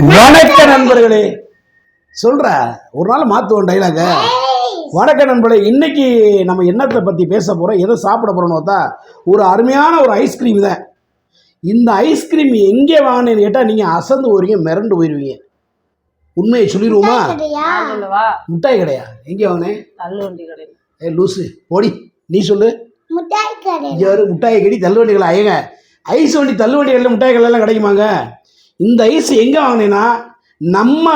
வணக்க நண்பர்களே, சொல்ற ஒரு நாள் மாத்துவோம் டைலாக. வணக்க நண்பர்களே, இன்னைக்கு நம்ம என்னத்தை பத்தி பேச போறோம், எதை சாப்பிட போறோம்னு பார்த்தா ஒரு அருமையான ஒரு ஐஸ்கிரீம் தான். இந்த ஐஸ்கிரீம் எங்கே வாங்கினேன்னு கேட்டா நீங்க அசந்து போறீங்க, மிரண்டு போயிருவீங்க. உண்மையை சொல்லிடுவோமா? முட்டாய் கடையா? எங்கே வாங்கினேன்? தள்ளுவண்டி கடை. லூசு போடி, நீ சொல்லு. முட்டாய் கடி தள்ளுவண்டி கடை. ஐயங்க, ஐஸ் வண்டி தள்ளுவண்டி கடையில் முட்டாய் கடையெல்லாம் கிடைக்குமாங்க? இந்த ஐஸ் எங்கே வாங்கினேன்னா நம்ம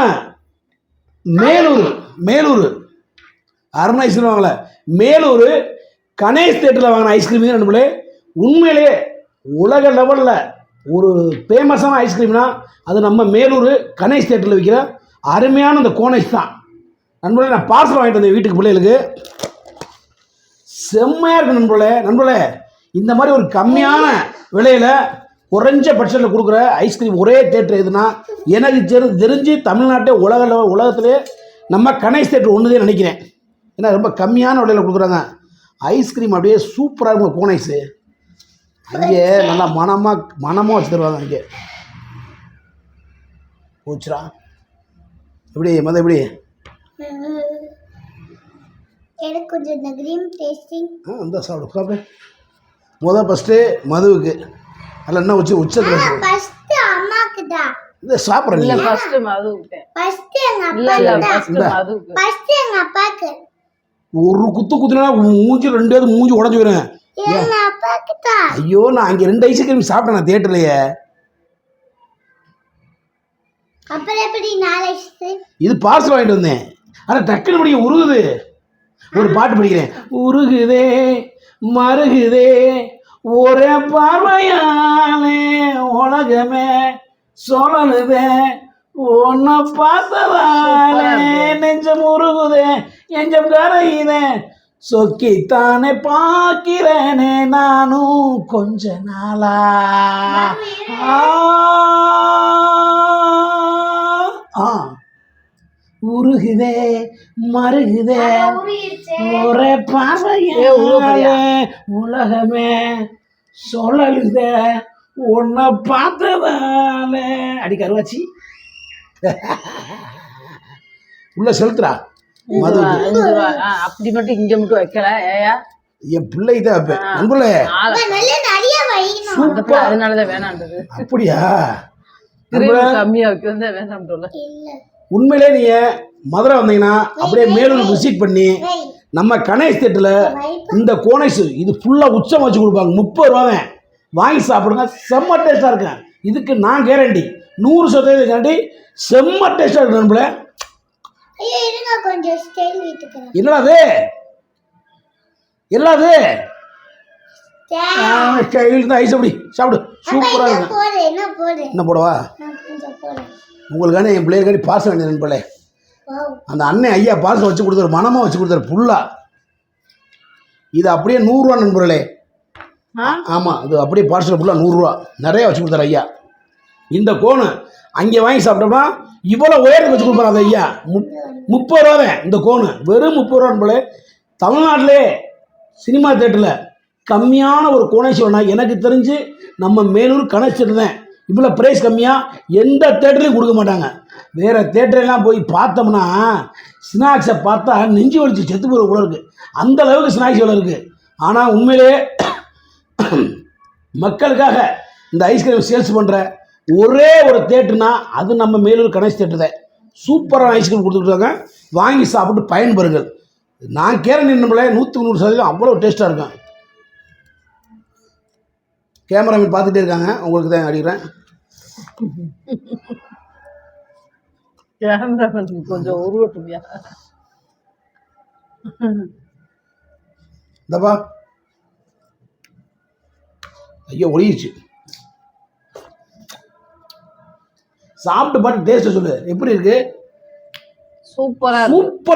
மேலூர் அருண் ஐஸ்கிரீம் வாங்கல, மேலூர் கணேஷ் தேட்டரில் வாங்கின ஐஸ்கிரீம் நண்பர்களே. உண்மையிலே உலக லெவலில் ஒரு ஃபேமஸான ஐஸ்கிரீம்னா அது நம்ம மேலூர் கணேஷ் தேட்டரில் விற்கிற அருமையான அந்த கோன் ஐஸ் தான் நண்பர்களே. நான் பார்சல் வாங்கிட்டு வந்தேன் வீட்டுக்கு, பிள்ளைகளுக்கு செம்மையாக இருக்கு நண்பர்களே. இந்த மாதிரி ஒரு கம்மியான விலையில் குறைஞ்ச பட்சத்தில் கொடுக்குற ஐஸ்கிரீம் ஒரே தேட்டர் எதுனா எனக்கு தெரிஞ்சு தமிழ்நாட்டை உலகத்திலே நம்ம கணேஷ் தேட்டர் ஒன்றுதே நினைக்கிறேன். ஏன்னா ரொம்ப கம்மியான விலையில் கொடுக்குறாங்க ஐஸ்கிரீம். அப்படியே சூப்பராக இருக்கும் கோன் ஐஸு. அங்கே நல்லா மனமாக வச்சு தருவாங்க. அங்கே போச்சுரா. எப்படி எப்படி எனக்கு கொஞ்சம் இந்த கிரீன் டேஸ்டிங் அந்த சாப்பிடு. ஃபஸ்ட்டு மதுவுக்கு அதில் என்ன வச்சு உச்சத்தில் ஃபர்ஸ்ட் அம்மாக்கு தான் இதை சாப்பிட்றேன். இல்ல ஃபர்ஸ்ட் மதுவுக்கு. ஃபர்ஸ்ட் எங்க அப்பாக்கு. ஃபர்ஸ்ட் எங்க அப்பாக்கு. ஒரு குத்துனா மூஞ்சி ரெண்டாவது மூஞ்சி உடஞ்சி போயிடும். எங்க அப்பாக்கு தான். ஐயோ, நான் அங்கே 2 ஐஸ்கிரீம் சாப்பிட்டேன் நான் தேட்டர்லையே. அப்புறம் எப்படி 4 ஐஸ்கிரீம்? இது பார்சல் வாங்கிட்டு வந்தேன். ஆனால் டக்குன்னு படிக்க உருகுது. ஒரு பாட்டு படிக்கிறேன். உருகுதே மருகுதே ஒரே பார்வையாலே உலகமே சொல்லலுதே ஒன்ன பார்த்ததாலே நெஞ்சம் உருகுதே நெஞ்சம் கரையுதே சொக்கித்தானே பார்க்கிறேனே நானும் கொஞ்ச நாளா. உருகுதே மருகுதே ஒரே பார்வையாலே உலகமே சொல்லலுதே உன்னை பார்த்ததாலே. அடி கருவாச்சி உள்ள செலுத்துறா மது. அப்படி மட்டும் இங்க மட்டும் வைக்கல. ஏயா என் பிள்ளைக்கு தான் வைப்பேன். நண்பர்களே அதனாலதான் வேணான்றது. அப்படியா? கம்மியா வைக்கிறதா வேணாம். உண்மையிலே நீங்க மதுரை வந்தீங்கன்னா அப்படியே மேலூர் விசிட் பண்ணி நம்ம கணேஷ் தேட்டரில் இந்த கோனைஸ் இது ஃபுல்லாக உச்சம் வச்சு கொடுப்பாங்க. 30 ரூபாய் வாங்கி சாப்பிடுங்க, செம்ம டேஸ்டாக இருக்கும். இதுக்கு நான் கேரண்டி 100% கேரண்டி. செம்ம டேஸ்டாக இருக்கு நண்பர்களே. என்னடா அது எல்லாது ஸ்டைல் தான். ஐஸ் அப்படி சாப்பிடு, சூப்பராக இருக்கும். என்ன போடவா உங்களுக்கான என் பிள்ளைகளுக்காண்டி பார்சல் வேண்டிய நண்பர்களே. அந்த அண்ணன் ஐயா பார்சல் வச்சு கொடுத்தாரு, மனமாக வச்சு கொடுத்தாரு ஃபுல்லாக. இது அப்படியே 100 ரூபா நண்பர்களே. ஆமாம், இது அப்படியே பார்சல் ஃபுல்லாக 100 ரூபா நிறையா வச்சு கொடுத்தாரு ஐயா. இந்த கோனு அங்கே வாங்கி சாப்பிட்டோம்னா இவ்வளோ உயரத்துக்கு வச்சு கொடுப்பாரு அந்த ஐயா. 30 ரூபா தான் இந்த கோனு, வெறும் 30 ரூபா நண்பர்களே. தமிழ்நாட்டிலே சினிமா தேட்டரில் கம்மியான ஒரு கோனேஷ் வேணா எனக்கு தெரிஞ்சு நம்ம மேலூர் கணேஷ் தேட்டர் தான். இவ்வளோ ப்ரைஸ் கம்மியாக எந்த தேட்டரையும் கொடுக்க மாட்டாங்க. வேறு தேட்டரெல்லாம் போய் பார்த்தோம்னா ஸ்நாக்ஸை பார்த்தா நெஞ்சு வலிச்சு செத்து போகிற கூட இருக்குது, அந்த அளவுக்கு ஸ்நாக்ஸ் எவ்வளோ இருக்குது. ஆனால் உண்மையிலே மக்களுக்காக இந்த ஐஸ்கிரீம் சேல்ஸ் பண்ணுற ஒரே ஒரு தேட்டர்னா அது நம்ம மேலூர் கணேஷ் தேட்டர் தான். சூப்பரான ஐஸ்கிரீம் கொடுத்துருக்காங்க, வாங்கி சாப்பிட்டு பயன்பெறுங்கள். நான் கேரண்டி நம்மளே 100% அவ்வளோ டேஸ்ட்டாக இருக்கும். கேமராமேன் பார்த்துட்டே இருக்காங்க, உங்களுக்கு தான் அடிக்கிறேன். கொஞ்சம் உருவட்டுமியா இந்தப்பா. ஐயோ ஒளியிச்சு. சாப்பிட்டு பாட்டு டேஸ்ட்டை சொல்லு, எப்படி இருக்கு? சூப்பராக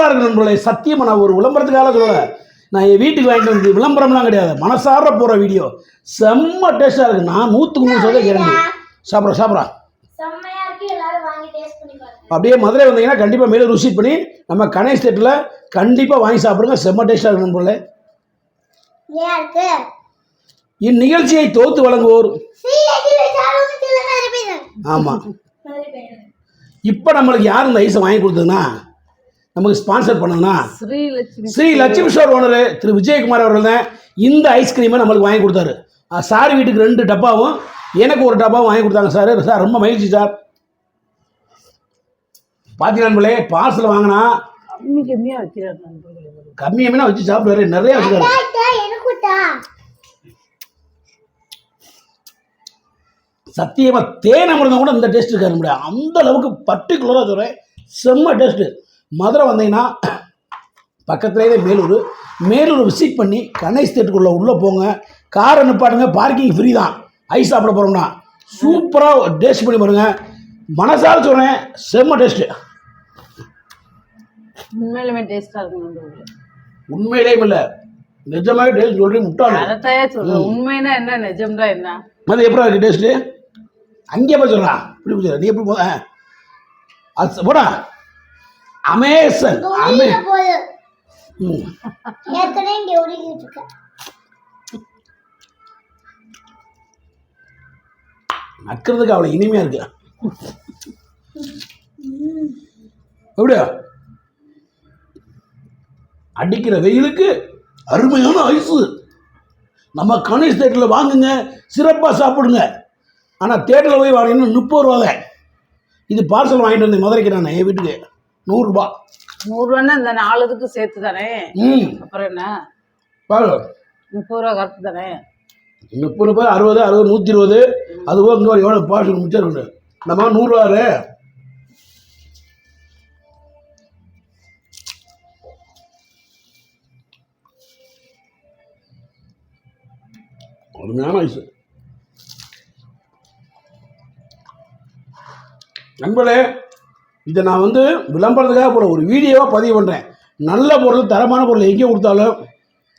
இருக்கு நண்பர்களே. சத்தியமாக நான் ஒரு விளம்பரத்துக்காக சொல்லலை, நான் என் வீட்டுக்கு வாங்கிட்டு வந்து விளம்பரம்லாம் கிடையாது, மனசார போகிற வீடியோ. செம்ம டேஸ்ட்டாக இருக்குது. நான் 100% கேரண்டி. சாப்பிட்றா அப்படியே மதுரை வந்தீங்கன்னா கண்டிப்பாக மேலே விசிட் பண்ணி நம்ம கணேஷ் தேட்டரில் கண்டிப்பாக வாங்கி சாப்பிடுங்க. செம்ம டேஸ்ட்டாக இருக்கு நண்பர்களே. இந்நிகழ்ச்சியை தொகுத்து வழங்குவோர். ஆமாம், இப்போ நம்மளுக்கு யார் இந்த ஐஸை வாங்கி கொடுத்ததுன்னா நமக்கு ஸ்பான்சர் பண்ணதுன்னா ஸ்ரீ லட்சுமி ஸ்டோர் ஓனர் திரு விஜயகுமார் அவர்கள் தான் இந்த ஐஸ்கிரீமை நம்மளுக்கு வாங்கி கொடுத்தாரு. சார் வீட்டுக்கு 2 டப்பாவும் எனக்கு ஒரு டப்பாவும் வாங்கி கொடுத்தாங்க சார். சார் ரொம்ப மகிழ்ச்சி சார். பார்த்தீங்கன்னா நண்பர்களே, பார்சல் வாங்கினா கம்மியாக வைக்கிறார் நண்பர்களே. கம்மியாக வச்சு சாப்பிடுவாரு, நிறைய வச்சுக்காரு. சத்தியமாக தேன் அமிர்தம் கூட இந்த டேஸ்ட் இருக்காரு முடியாது. அந்த அளவுக்கு பர்டிகுலராக சொல்கிறேன், செம்ம டேஸ்ட்டு. மதுரை வந்தீங்கன்னா பக்கத்துலேயே மேலூர் விசிட் பண்ணி கணேஷ் தேட்டருக்குள்ளே உள்ளே போங்க. காரை நிப்பாட்டுங்க, பார்க்கிங் ஃப்ரீ தான். ஐஸ் சாப்பிட போகிறோம்னா சூப்பராக டேஸ்ட் பண்ணி பாருங்க. மனசார சொல்கிறேன், செம்ம டேஸ்ட்டு. உண்மையிலுமே டேஸ்ட்டாக இருக்கும். உண்மையிலேயே இல்லை, நிஜமாவே டேஸ்ட் சொல்கிறேன். முட்டாளே சொல்கிறேன். உண்மைனா என்ன, நிஜம்டா என்ன? மது எப்படா இருக்குது டேஸ்ட்டு? அங்கே போய் சொல்கிறா, இப்படி போய் சொல்கிறா. நீ எப்படி போத அது போடா அமேசன் நக்கிறதுக்கு அவ்வளோ இனிமையாக இருக்கு. எப்படியா அடிக்கிற வெயிலுக்கு அருமையான ஐஸு. நம்ம கணேஷ் தேட்டரில் வாங்குங்க, சிறப்பாக சாப்பிடுங்க. ஆனால் தேட்டரில் போய் வாங்கினா 30 ரூபாங்க. இது பார்சல் வாங்கிட்டு வந்தேன் மதுரைக்கு. நான் என் வீட்டுக்கு 100 ரூபா. 100 ரூபான்னா இந்த 4 இதுக்கு சேர்த்து தானே. அப்புறம் என்ன பாரு, 30 ரூபா கரெக்டு தானே. 30 ரூபாய் 60 120. அதுபோல் இங்கே எவ்வளோ பார்சல் மிச்சம் இருக்கு. நம்ம 100 ரூபாரு. அருமையான ஐஸு நண்பர்களே. இதை நான் விளம்பரத்துக்காக போல ஒரு வீடியோவாக பதிவு பண்ணுறேன். நல்ல பொருள், தரமான பொருள் எங்கே கொடுத்தாலும்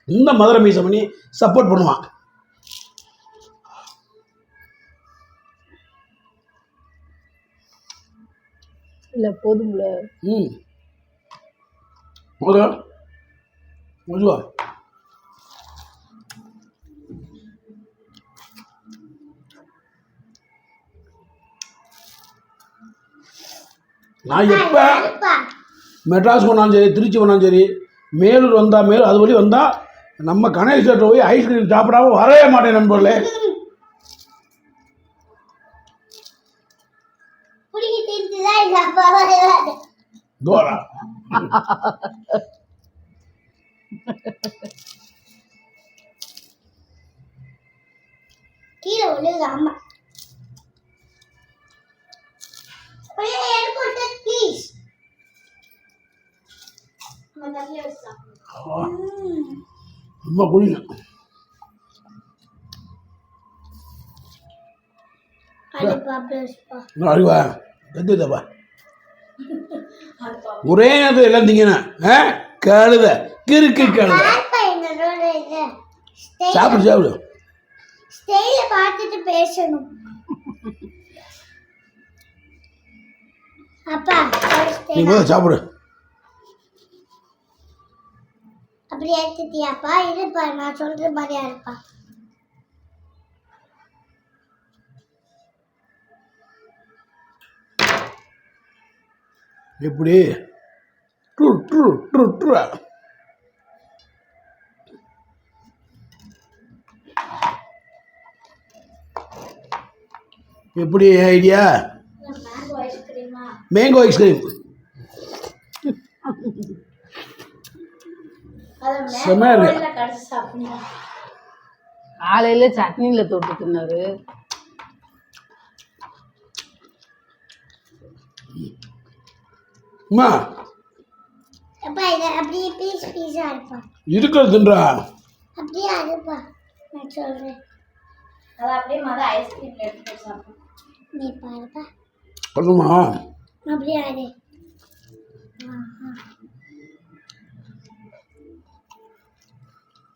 இந்த மதுரை மீசை பண்ணி சப்போர்ட் பண்ணுவான். இல்லை போதும்ல. போதும் முடிவா. நான் எப்போ மெட்ராஸ் போனாலும் சரி, திருச்சி போனாலும் சரி, மேலூர் வந்தால் அது வழி வந்தால் நம்ம கணேஷ் தேட்டர் போய் ஐஸ்கிரீம் சாப்பிடாம வரவே மாட்டேன் நண்பர்களே. தோரா கீழே விழுகாம ரொம்ப குடிங்க. அறிவா கத்துதப்பா ஒரே நேரத்தில் எல்லாம் திங்கன்னா கழுத கிறுக்கு கழுத. சாப்பிடு சாப்பிடு. பார்த்துட்டு பேசணும். அப்பா நீ முதல்ல சாப்பிடு. அப்படி எடுத்துட்டியாப்பா? இருப்பா, நான் சொல்ற மாதிரியா இருப்பா. எப்படி ட்ரூ ட்ரூ ட்ரூ ட்ரூ. எப்படி ஐடியா? மேங்கோ ஐஸ்கிரீம் செம்மையா இருக்கு. காலையில சட்னியில் தொட்டு தின்னாரு. அம்மா அப்பா இத அப்படியே பீஸ் பீஸா இருப்பா. இருக்கிறது தின்றா. அப்படியே அதுப்பா நான் சொல்றேன். அத அப்படியே ஐஸ்கிரீம்ல எடுத்து சாப்பிடு. நீ பாருப்பா. பண்ணுமா? அப்படியே ஆடு.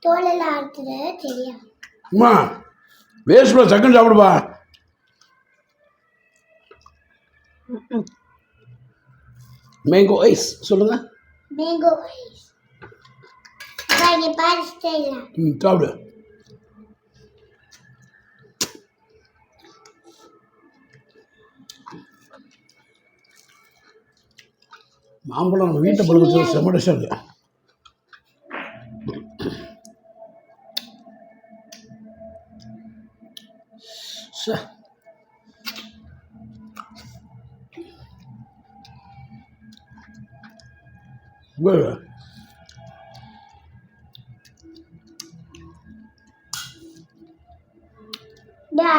தோலெல்லாம் அறுத்துட தெரியா? அம்மா வேஸ்ட் பண்ண செகண்ட் சாப்பிடுப்பா. மேங்கோ ஐஸ் சொல்லுங்க. Mango ice. பாருங்க பாரு ஸ்டைலா. சாப்பிடு. மாம்பழம் நம்ம வீட்டை பழுக்க செம்ம டேஸ்டாக இருக்கு.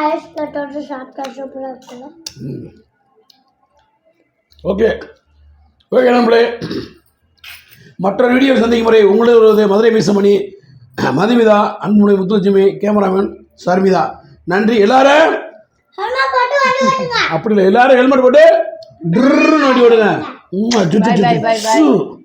ஐஸ் கட்டோடு சாப்பிட்டா சூப்பராக இருக்குல்ல. ஓகே ஓகே நம்மளே மற்ற வீடியோ சந்திக்கும் முறை உங்களது மதுரை மீசமணி, மதுமிதா, அன்புமணி, முத்துலட்சுமி, கேமராமேன் சர்மிதா. நன்றி. எல்லாரும் அப்படி இல்லை, எல்லாரும் ஹெல்மெட் போட்டு ஓடி விடுங்க. Bye, bye, bye, bye.